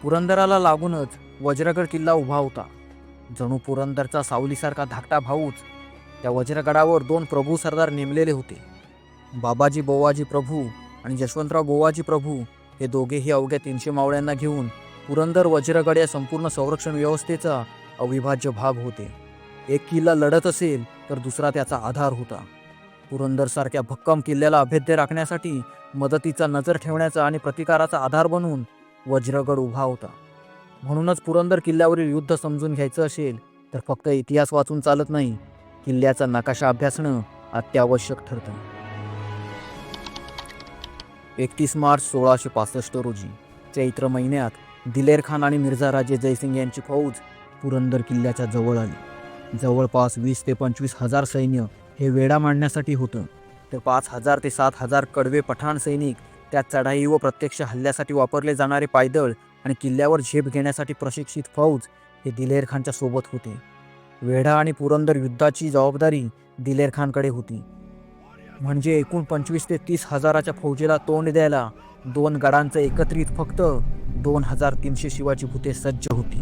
पुरंदराला लागूनच वज्रगड किल्ला उभा होता. जणू पुरंदरचा सावलीसारखा धाकटा भाऊच. त्या वज्रगडावर दोन प्रभू सरदार नेमलेले होते. बाबाजी बोवाजी प्रभू आणि यशवंतराव बोवाजी प्रभू हे दोघेही अवघ्या 300 मावळ्यांना घेऊन पुरंदर वज्रगड या संपूर्ण संरक्षण व्यवस्थेचा अविभाज्य भाग होते. एक किल्ला लढत असेल तर दुसरा त्याचा आधार होता. पुरंदरसारख्या भक्कम किल्ल्याला अभेद्य राखण्यासाठी मदतीचा नजर ठेवण्याचा आणि प्रतिकाराचा आधार बनून वज्रगड उभा होता. म्हणूनच पुरंदर किल्ल्यावरील युद्ध समजून घ्यायचं असेल तर फक्त इतिहास वाचून चालत नाही, किल्ल्याचा नकाशा अभ्यासणं अत्यावश्यक ठरतं. 31 मार्च 1665 रोजी चैत्र महिन्यात दिलेर खान आणि मिर्झा राजे जयसिंग यांची फौज पुरंदर किल्ल्याच्या जवळ आली. जवळपास 20 ते 25 हजार सैन्य हे वेढा मांडण्यासाठी होतं, तर 5000 ते 7000 कडवे पठाण सैनिक त्यात चढाई व प्रत्यक्ष हल्ल्यासाठी वापरले जाणारे पायदळ आणि किल्ल्यावर झेप घेण्यासाठी प्रशिक्षित फौज हे दिलेर खानच्या सोबत होते. वेढा आणि पुरंदर युद्धाची जबाबदारी दिलेर खानकडे होती. म्हणजे एकूण 25 ते 30 हजाराच्या फौजेला तोंड द्यायला दोन गडांचं एकत्रित फक्त 2300 शिवाजी भूते सज्ज होती.